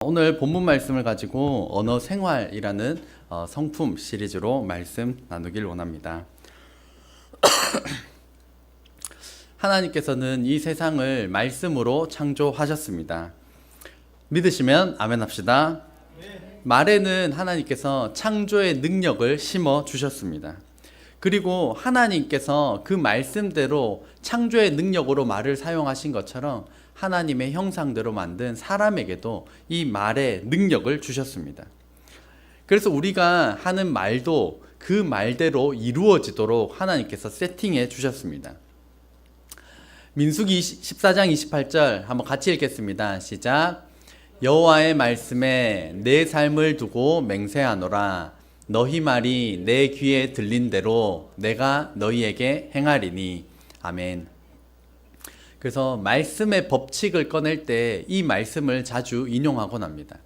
오늘 본문 말씀을 가지고 언어 생활이라는 성품 시리즈로 말씀 나누길 원합니다. 하나님께서는 이 세상을 말씀으로 창조하셨습니다. 믿으시면 아멘 합시다. 말에는 하나님께서 창조의 능력을 심어 주셨습니다. 그리고 하나님께서 그 말씀대로 창조의 능력으로 말을 사용하신 것처럼 하나님의 형상대로 만든 사람에게도 이 말의 능력을 주셨습니다. 그래서 우리가 하는 말도 그 말대로 이루어지도록 하나님께서 세팅해 주셨습니다. 민수기 14장 28절 한번 같이 읽겠습니다. 시작. 여호와의 말씀에 내 삶을 두고 맹세하노라. 너희 말이 내 귀에 들린 대로 내가 너희에게 행하리니. 아멘. 그래서 말씀의 법칙을 꺼낼 때 이 말씀을 자주 인용하곤 합니다.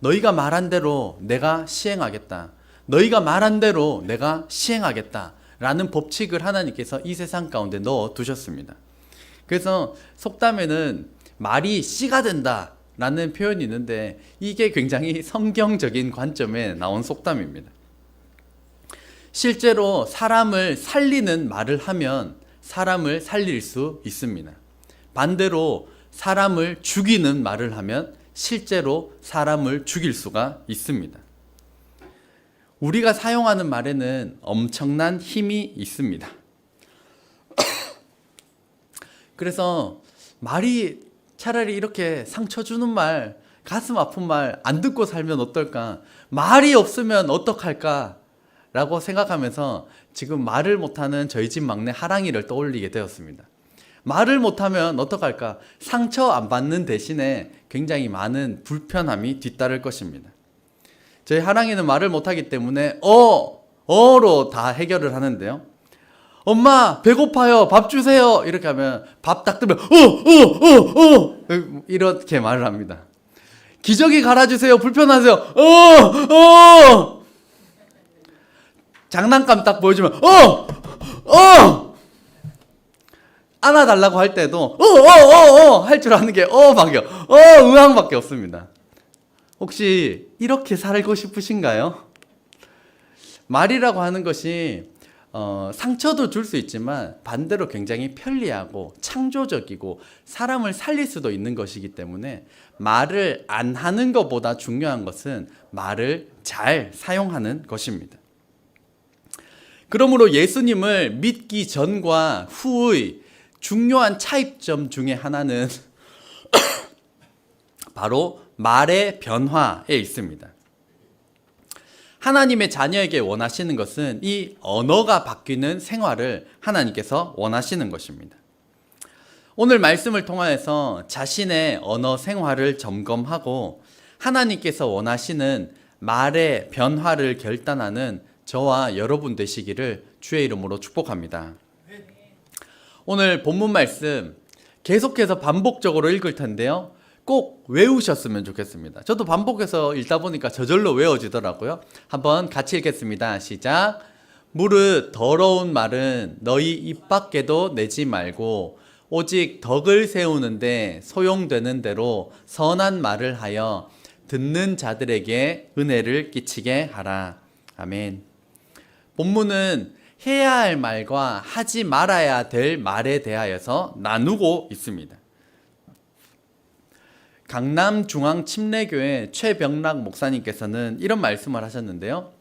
너희가 말한 대로 내가 시행하겠다. 너희가 말한 대로 내가 시행하겠다. 라는 법칙을 하나님께서 이 세상 가운데 넣어 두셨습니다. 그래서 속담에는 말이 씨가 된다 라는 표현이 있는데 이게 굉장히 성경적인 관점에 나온 속담입니다. 실제로 사람을 살리는 말을 하면 사람을 살릴 수 있습니다. 반대로 사람을 죽이는 말을 하면 실제로 사람을 죽일 수가 있습니다. 우리가 사용하는 말에는 엄청난 힘이 있습니다. 그래서 말이 차라리 이렇게 상처 주는 말, 가슴 아픈 말 안 듣고 살면 어떨까? 말이 없으면 어떡할까? 라고 생각하면서 지금 말을 못하는 저희 집 막내 하랑이를 떠올리게 되었습니다. 말을 못하면 어떡할까? 상처 안 받는 대신에 굉장히 많은 불편함이 뒤따를 것입니다. 저희 하랑이는 말을 못하기 때문에 어로 다 해결을 하는데요. 엄마 배고파요, 밥 주세요 이렇게 하면 밥 딱 들면 이렇게 말을 합니다. 기저귀 갈아주세요, 불편하세요, 장난감 딱 보여주면 안아달라고 할 때도 할 줄 아는 게 밖에 의왕밖에 없습니다. 혹시 이렇게 살고 싶으신가요? 말이라고 하는 것이 상처도 줄 수 있지만 반대로 굉장히 편리하고 창조적이고 사람을 살릴 수도 있는 것이기 때문에 말을 안 하는 것보다 중요한 것은 말을 잘 사용하는 것입니다. 그러므로 예수님을 믿기 전과 후의 중요한 차이점 중에 하나는 바로 말의 변화에 있습니다. 하나님의 자녀에게 원하시는 것은 이 언어가 바뀌는 생활을 하나님께서 원하시는 것입니다. 오늘 말씀을 통하여서 자신의 언어 생활을 점검하고 하나님께서 원하시는 말의 변화를 결단하는 저와 여러분 되시기를 주의 이름으로 축복합니다. 오늘 본문 말씀 계속해서 반복적으로 읽을 텐데요. 꼭 외우셨으면 좋겠습니다. 저도 반복해서 읽다 보니까 저절로 외워지더라고요. 한번 같이 읽겠습니다. 시작. 무릇 더러운 말은 너희 입 밖에도 내지 말고 오직 덕을 세우는데 소용되는 대로 선한 말을 하여 듣는 자들에게 은혜를 끼치게 하라. 아멘. 본문은 해야 할 말과 하지 말아야 될 말에 대하여서 나누고 있습니다. 강남중앙침례교회 최병락 목사님께서는 이런 말씀을 하셨는데요.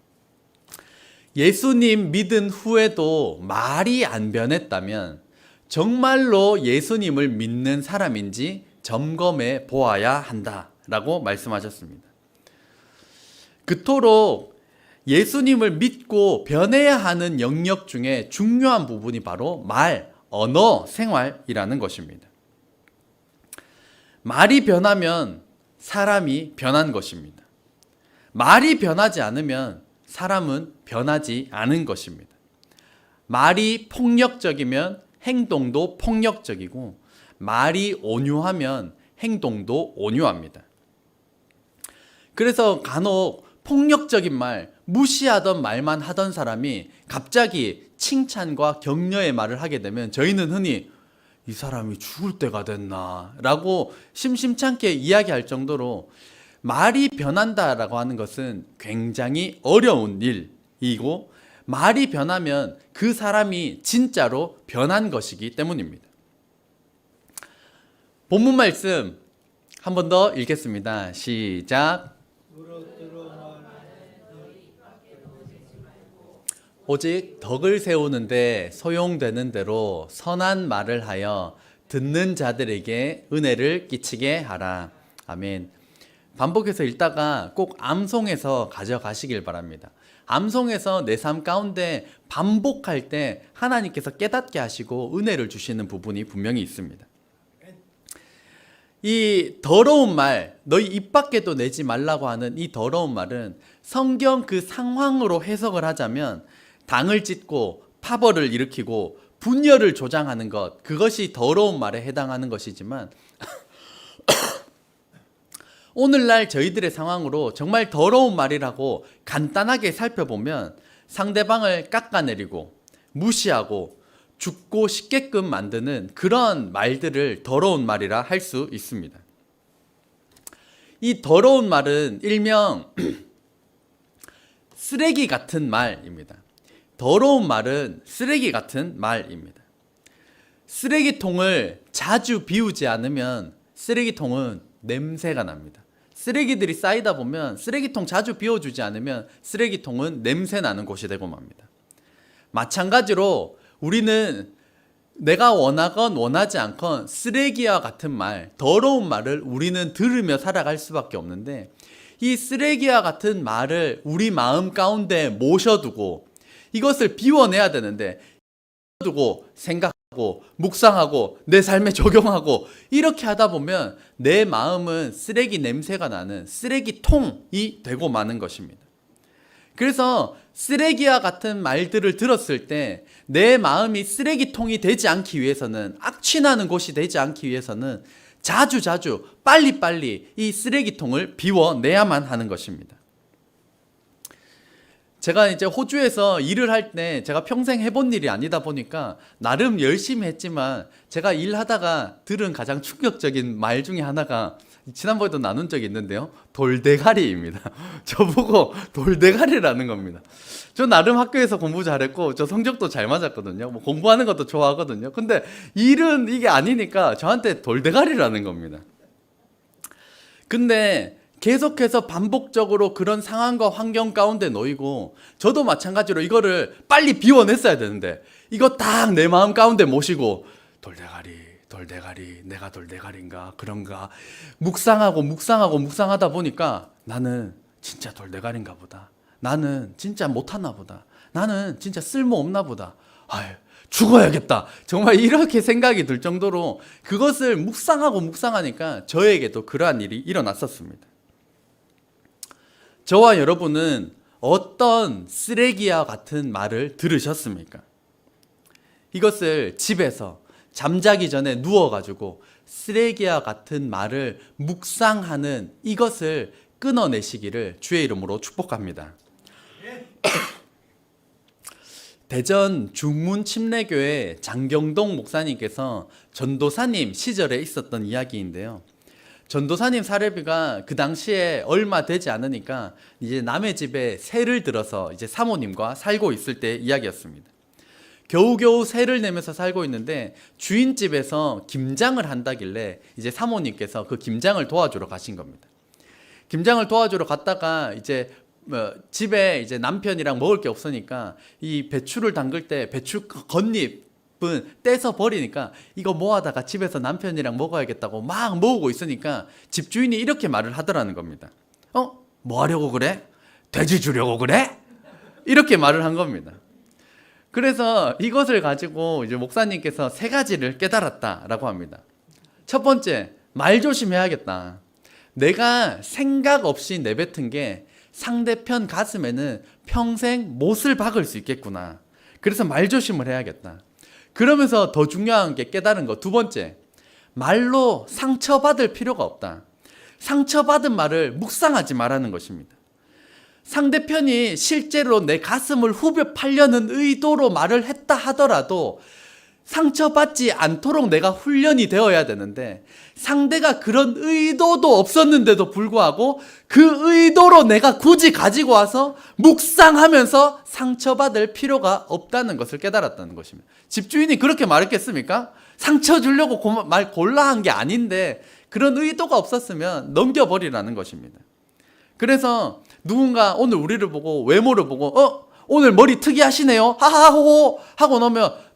예수님 믿은 후에도 말이 안 변했다면 정말로 예수님을 믿는 사람인지 점검해 보아야 한다라고 말씀하셨습니다. 그토록 예수님을 믿고 변해야 하는 영역 중에 중요한 부분이 바로 말, 언어 생활이라는 것입니다. 말이 변하면 사람이 변한 것입니다. 말이 변하지 않으면 사람은 변하지 않은 것입니다. 말이 폭력적이면 행동도 폭력적이고 말이 온유하면 행동도 온유합니다. 그래서 간혹 폭력적인 말, 무시하던 말만 하던 사람이 갑자기 칭찬과 격려의 말을 하게 되면 저희는 흔히 이 사람이 죽을 때가 됐나 라고 심심찮게 이야기할 정도로 말이 변한다라고 하는 것은 굉장히 어려운 일이고, 말이 변하면 그 사람이 진짜로 변한 것이기 때문입니다. 본문 말씀 한 번 더 읽겠습니다. 시작. 오직 덕을 세우는데 소용되는 대로 선한 말을 하여 듣는 자들에게 은혜를 끼치게 하라. 아멘. 반복해서 읽다가 꼭 암송해서 가져가시길 바랍니다. 암송해서 내 삶 가운데 반복할 때 하나님께서 깨닫게 하시고 은혜를 주시는 부분이 분명히 있습니다. 이 더러운 말, 너희 입 밖에도 내지 말라고 하는 이 더러운 말은 성경 그 상황으로 해석을 하자면 당을 찢고 파벌을 일으키고 분열을 조장하는 것, 그것이 더러운 말에 해당하는 것이지만 오늘날 저희들의 상황으로 정말 더러운 말이라고 간단하게 살펴보면 상대방을 깎아내리고 무시하고 죽고 싶게끔 만드는 그런 말들을 더러운 말이라 할 수 있습니다. 이 더러운 말은 일명 쓰레기 같은 말입니다. 더러운 말은 쓰레기 같은 말입니다. 쓰레기통을 자주 비우지 않으면 쓰레기통은 냄새가 납니다. 쓰레기들이 쌓이다 보면 쓰레기통 자주 비워주지 않으면 쓰레기통은 냄새 나는 곳이 되고 맙니다. 마찬가지로 우리는 내가 원하건 원하지 않건 쓰레기와 같은 말, 더러운 말을 우리는 들으며 살아갈 수밖에 없는데, 이 쓰레기와 같은 말을 우리 마음 가운데 모셔두고 이것을 비워내야 되는데, 두고 생각하고 묵상하고 내 삶에 적용하고 이렇게 하다 보면 내 마음은 쓰레기 냄새가 나는 쓰레기통이 되고 마는 것입니다. 그래서 쓰레기와 같은 말들을 들었을 때 내 마음이 쓰레기통이 되지 않기 위해서는, 악취나는 곳이 되지 않기 위해서는 자주 빨리빨리 이 쓰레기통을 비워내야만 하는 것입니다. 제가 이제 호주에서 일을 할 때 제가 평생 해본 일이 아니다 보니까 나름 열심히 했지만 제가 일하다가 들은 가장 충격적인 말 중에 하나가 지난번에도 나눈 적이 있는데요. 돌대가리입니다. 저보고 돌대가리라는 겁니다. 저 나름 학교에서 공부 잘했고 저 성적도 잘 맞았거든요. 뭐 공부하는 것도 좋아하거든요. 근데 일은 이게 아니니까 저한테 돌대가리라는 겁니다. 근데 계속해서 반복적으로 그런 상황과 환경 가운데 놓이고, 저도 마찬가지로 이거를 빨리 비워냈어야 되는데 이거 딱 내 마음 가운데 모시고 돌대가리 내가 돌대가리인가 그런가 묵상하다 보니까 나는 진짜 돌대가리인가 보다, 나는 진짜 못하나 보다, 나는 진짜 쓸모없나 보다, 아유 죽어야겠다, 정말 이렇게 생각이 들 정도로 그것을 묵상하니까 저에게도 그러한 일이 일어났었습니다. 저와 여러분은 어떤 쓰레기와 같은 말을 들으셨습니까? 이것을 집에서 잠자기 전에 누워가지고 쓰레기와 같은 말을 묵상하는 이것을 끊어내시기를 주의 이름으로 축복합니다. 대전 중문침례교회 장경동 목사님께서 전도사님 시절에 있었던 이야기인데요. 전도사님 사례비가 그 당시에 얼마 되지 않으니까 이제 남의 집에 세를 들어서 이제 사모님과 살고 있을 때 이야기였습니다. 겨우겨우 세를 내면서 살고 있는데 주인집에서 김장을 한다길래 이제 사모님께서 그 김장을 도와주러 가신 겁니다. 김장을 도와주러 갔다가 이제 집에 이제 남편이랑 먹을 게 없으니까 이 배추를 담글 때 배추 겉잎 떼서 버리니까 이거 모아다가 집에서 남편이랑 먹어야겠다고 막 모으고 있으니까 집주인이 이렇게 말을 하더라는 겁니다. 뭐 하려고 그래? 돼지 주려고 그래? 이렇게 말을 한 겁니다. 그래서 이것을 가지고 이제 목사님께서 3가지를 깨달았다라고 합니다. 첫 번째, 말 조심해야겠다. 내가 생각 없이 내뱉은 게 상대편 가슴에는 평생 못을 박을 수 있겠구나. 그래서 말 조심을 해야겠다. 그러면서 더 중요한 게 깨달은 거, 2번째, 말로 상처받을 필요가 없다. 상처받은 말을 묵상하지 말라는 것입니다. 상대편이 실제로 내 가슴을 후벼 팔려는 의도로 말을 했다 하더라도 상처받지 않도록 내가 훈련이 되어야 되는데 상대가 그런 의도도 없었는데도 불구하고 그 의도로 내가 굳이 가지고 와서 묵상하면서 상처받을 필요가 없다는 것을 깨달았다는 것입니다. 집주인이 그렇게 말했겠습니까? 상처 주려고 말 골라 한 게 아닌데 그런 의도가 없었으면 넘겨버리라는 것입니다. 그래서 누군가 오늘 우리를 보고 외모를 보고 오늘 머리 특이하시네요 하하호호 하고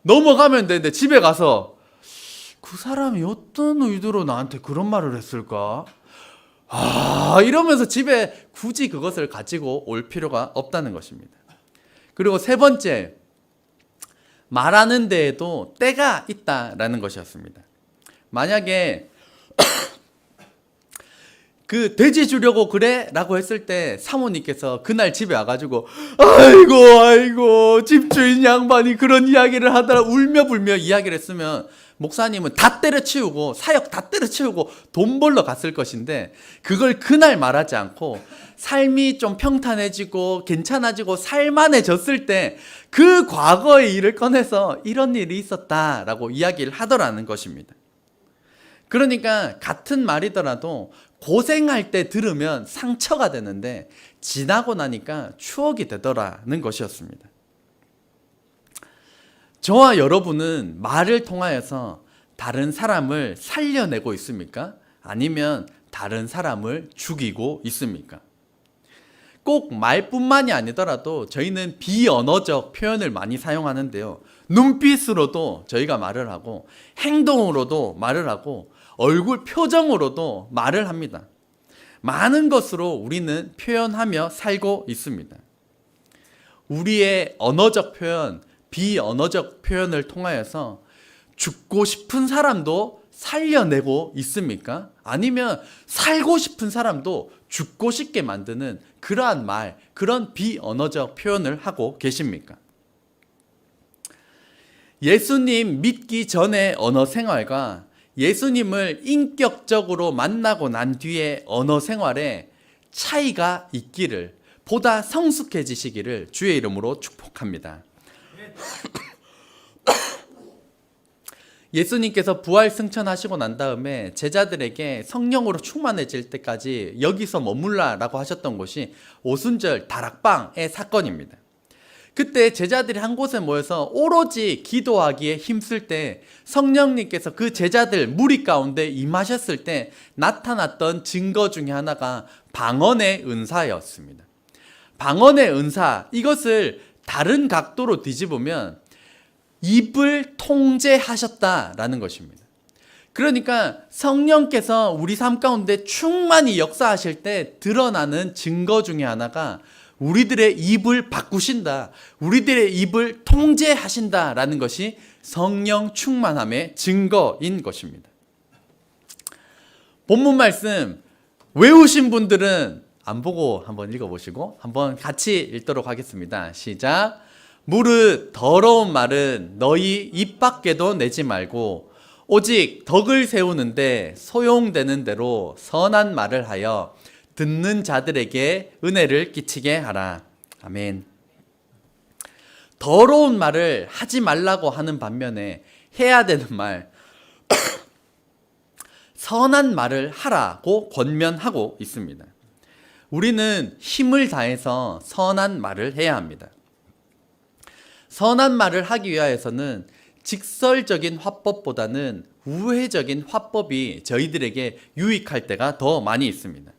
넘어가면 되는데 집에 가서 그 사람이 어떤 의도로 나한테 그런 말을 했을까? 이러면서 집에 굳이 그것을 가지고 올 필요가 없다는 것입니다. 그리고 세 번째, 말하는 데에도 때가 있다라는 것이었습니다. 만약에 그 돼지 주려고 그래? 라고 했을 때 사모님께서 그날 집에 와가지고 아이고 집주인 양반이 그런 이야기를 하더라 울며 불며 이야기를 했으면 목사님은 다 때려치우고 사역 다 때려치우고 돈 벌러 갔을 것인데 그걸 그날 말하지 않고 삶이 좀 평탄해지고 괜찮아지고 살만해졌을 때 그 과거의 일을 꺼내서 이런 일이 있었다라고 이야기를 하더라는 것입니다. 그러니까 같은 말이더라도 고생할 때 들으면 상처가 되는데 지나고 나니까 추억이 되더라는 것이었습니다. 저와 여러분은 말을 통하여서 다른 사람을 살려내고 있습니까? 아니면 다른 사람을 죽이고 있습니까? 꼭 말뿐만이 아니더라도 저희는 비언어적 표현을 많이 사용하는데요. 눈빛으로도 저희가 말을 하고 행동으로도 말을 하고 얼굴 표정으로도 말을 합니다. 많은 것으로 우리는 표현하며 살고 있습니다. 우리의 언어적 표현, 비언어적 표현을 통하여서 죽고 싶은 사람도 살려내고 있습니까? 아니면 살고 싶은 사람도 죽고 싶게 만드는 그러한 말, 그런 비언어적 표현을 하고 계십니까? 예수님 믿기 전의 언어 생활과 예수님을 인격적으로 만나고 난 뒤에 언어 생활에 차이가 있기를, 보다 성숙해지시기를 주의 이름으로 축복합니다. 예수님께서 부활 승천하시고 난 다음에 제자들에게 성령으로 충만해질 때까지 여기서 머물라라고 하셨던 곳이 오순절 다락방의 사건입니다. 그때 제자들이 한 곳에 모여서 오로지 기도하기에 힘쓸 때 성령님께서 그 제자들 무리 가운데 임하셨을 때 나타났던 증거 중에 하나가 방언의 은사였습니다. 방언의 은사, 이것을 다른 각도로 뒤집으면 입을 통제하셨다라는 것입니다. 그러니까 성령께서 우리 삶 가운데 충만히 역사하실 때 드러나는 증거 중에 하나가 우리들의 입을 바꾸신다, 우리들의 입을 통제하신다라는 것이 성령 충만함의 증거인 것입니다. 본문 말씀 외우신 분들은 안 보고 한번 읽어보시고 한번 같이 읽도록 하겠습니다. 시작. 무릇 더러운 말은 너희 입 밖에도 내지 말고 오직 덕을 세우는데 소용되는 대로 선한 말을 하여 듣는 자들에게 은혜를 끼치게 하라. 아멘. 더러운 말을 하지 말라고 하는 반면에 해야 되는 말, 선한 말을 하라고 권면하고 있습니다. 우리는 힘을 다해서 선한 말을 해야 합니다. 선한 말을 하기 위하여서는 직설적인 화법보다는 우회적인 화법이 저희들에게 유익할 때가 더 많이 있습니다.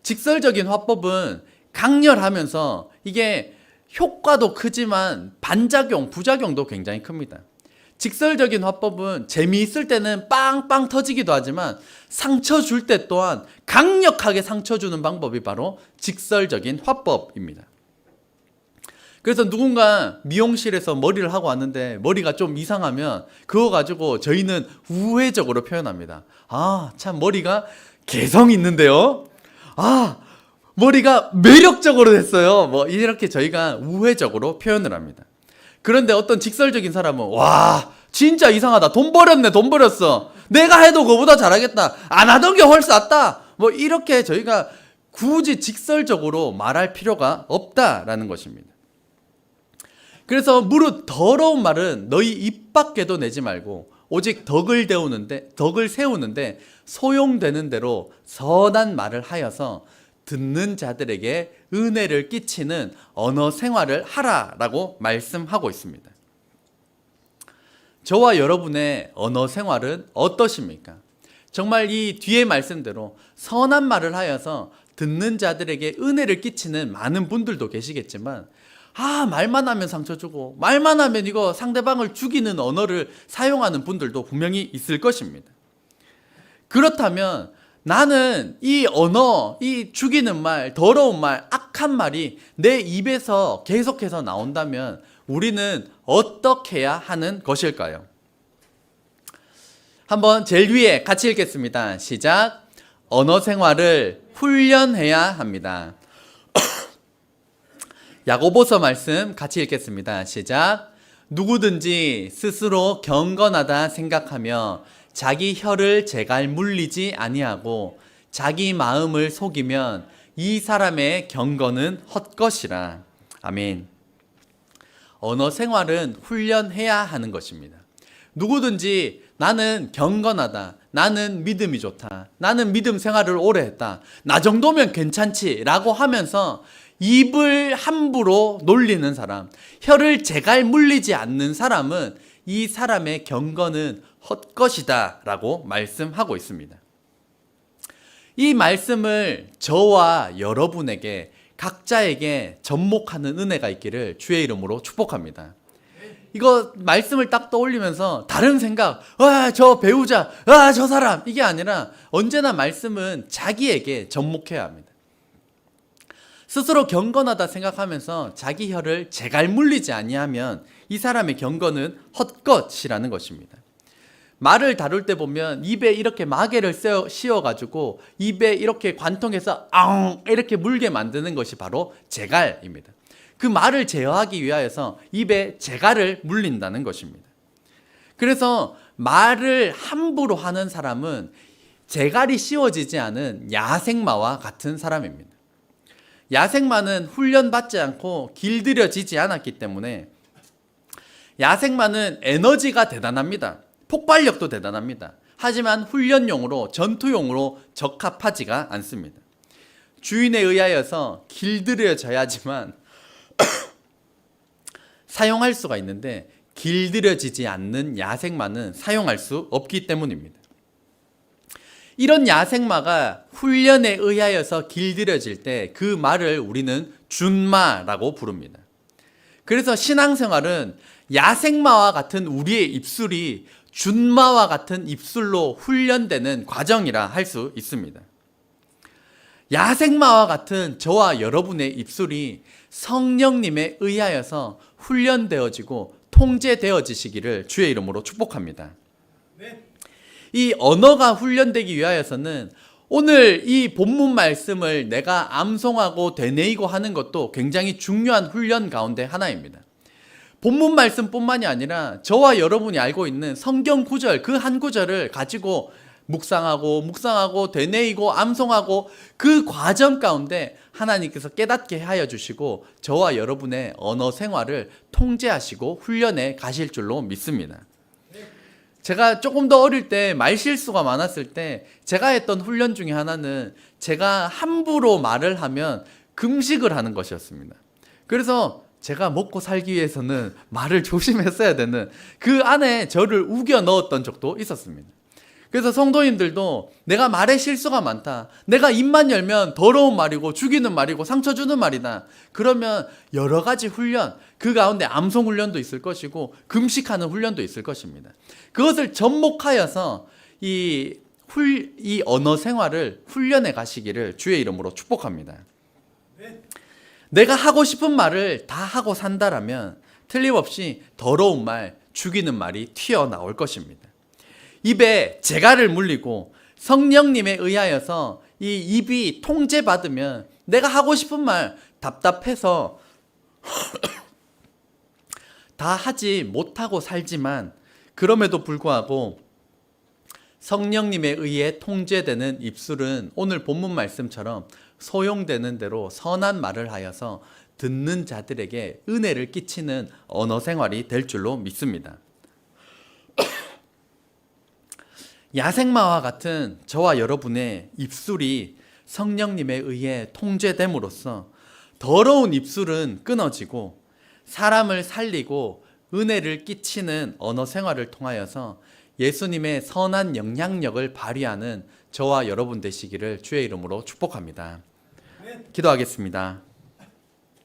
직설적인 화법은 강렬하면서 이게 효과도 크지만 반작용, 부작용도 굉장히 큽니다. 직설적인 화법은 재미있을 때는 빵빵 터지기도 하지만 상처 줄 때 또한 강력하게 상처 주는 방법이 바로 직설적인 화법입니다. 그래서 누군가 미용실에서 머리를 하고 왔는데 머리가 좀 이상하면 그거 가지고 저희는 우회적으로 표현합니다. 아, 참 머리가 개성 있는데요. 아, 머리가 매력적으로 됐어요. 뭐 이렇게 저희가 우회적으로 표현을 합니다. 그런데 어떤 직설적인 사람은 와, 진짜 이상하다. 돈 버렸네, 돈 버렸어. 내가 해도 그거보다 잘하겠다. 안 하던 게 훨씬 낫다. 뭐 이렇게 저희가 굳이 직설적으로 말할 필요가 없다라는 것입니다. 그래서 무릇 더러운 말은 너희 입 밖에도 내지 말고 오직 덕을 세우는데 소용되는 대로 선한 말을 하여서 듣는 자들에게 은혜를 끼치는 언어 생활을 하라라고 말씀하고 있습니다. 저와 여러분의 언어 생활은 어떠십니까? 정말 이 뒤의 말씀대로 선한 말을 하여서 듣는 자들에게 은혜를 끼치는 많은 분들도 계시겠지만, 말만 하면 상처 주고 말만 하면 이거 상대방을 죽이는 언어를 사용하는 분들도 분명히 있을 것입니다. 그렇다면 나는 이 언어, 이 죽이는 말, 더러운 말, 악한 말이 내 입에서 계속해서 나온다면 우리는 어떻게 해야 하는 것일까요? 한번 제일 위에 같이 읽겠습니다. 시작. 언어 생활을 훈련해야 합니다. 야고보서 말씀 같이 읽겠습니다. 시작. 누구든지 스스로 경건하다 생각하며 자기 혀를 제갈 물리지 아니하고 자기 마음을 속이면 이 사람의 경건은 헛것이라. 아멘. 언어 생활은 훈련해야 하는 것입니다. 누구든지 나는 경건하다, 나는 믿음이 좋다, 나는 믿음 생활을 오래 했다, 나 정도면 괜찮지 라고 하면서 입을 함부로 놀리는 사람, 혀를 제갈 물리지 않는 사람은 이 사람의 경건은 헛것이다 라고 말씀하고 있습니다. 이 말씀을 저와 여러분에게 각자에게 접목하는 은혜가 있기를 주의 이름으로 축복합니다. 이거 말씀을 딱 떠올리면서 다른 생각, 저 배우자, 저 사람, 이게 아니라 언제나 말씀은 자기에게 접목해야 합니다. 스스로 경건하다 생각하면서 자기 혀를 제갈 물리지 아니하면 이 사람의 경건은 헛것이라는 것입니다. 말을 다룰 때 보면 입에 이렇게 마개를 씌워가지고 입에 이렇게 관통해서 이렇게 물게 만드는 것이 바로 제갈입니다. 그 말을 제어하기 위하여서 입에 제갈을 물린다는 것입니다. 그래서 말을 함부로 하는 사람은 제갈이 씌워지지 않은 야생마와 같은 사람입니다. 야생마는 훈련받지 않고 길들여지지 않았기 때문에 야생마는 에너지가 대단합니다. 폭발력도 대단합니다. 하지만 훈련용으로, 전투용으로 적합하지가 않습니다. 주인에 의하여서 길들여져야지만 사용할 수가 있는데 길들여지지 않는 야생마는 사용할 수 없기 때문입니다. 이런 야생마가 훈련에 의하여서 길들여질 때 그 말을 우리는 준마라고 부릅니다. 그래서 신앙생활은 야생마와 같은 우리의 입술이 준마와 같은 입술로 훈련되는 과정이라 할 수 있습니다. 야생마와 같은 저와 여러분의 입술이 성령님에 의하여서 훈련되어지고 통제되어지시기를 주의 이름으로 축복합니다. 이 언어가 훈련되기 위하여서는 오늘 이 본문 말씀을 내가 암송하고 되뇌이고 하는 것도 굉장히 중요한 훈련 가운데 하나입니다. 본문 말씀뿐만이 아니라 저와 여러분이 알고 있는 성경 구절, 그 한 구절을 가지고 묵상하고 되뇌이고 암송하고 그 과정 가운데 하나님께서 깨닫게 하여 주시고 저와 여러분의 언어 생활을 통제하시고 훈련해 가실 줄로 믿습니다. 제가 조금 더 어릴 때 말실수가 많았을 때 제가 했던 훈련 중에 하나는 제가 함부로 말을 하면 금식을 하는 것이었습니다. 그래서 제가 먹고 살기 위해서는 말을 조심했어야 되는 그 안에 저를 우겨 넣었던 적도 있었습니다. 그래서 성도님들도 내가 말에 실수가 많다, 내가 입만 열면 더러운 말이고 죽이는 말이고 상처 주는 말이다, 그러면 여러 가지 훈련, 그 가운데 암송 훈련도 있을 것이고 금식하는 훈련도 있을 것입니다. 그것을 접목하여서 이 언어 생활을 훈련해 가시기를 주의 이름으로 축복합니다. 내가 하고 싶은 말을 다 하고 산다라면 틀림없이 더러운 말, 죽이는 말이 튀어나올 것입니다. 입에 재갈을 물리고 성령님에 의하여서 이 입이 통제받으면 내가 하고 싶은 말 답답해서 다 하지 못하고 살지만 그럼에도 불구하고 성령님에 의해 통제되는 입술은 오늘 본문 말씀처럼 소용되는 대로 선한 말을 하여서 듣는 자들에게 은혜를 끼치는 언어 생활이 될 줄로 믿습니다. 야생마와 같은 저와 여러분의 입술이 성령님에 의해 통제됨으로써 더러운 입술은 끊어지고 사람을 살리고 은혜를 끼치는 언어 생활을 통하여서 예수님의 선한 영향력을 발휘하는 저와 여러분 되시기를 주의 이름으로 축복합니다. 기도하겠습니다.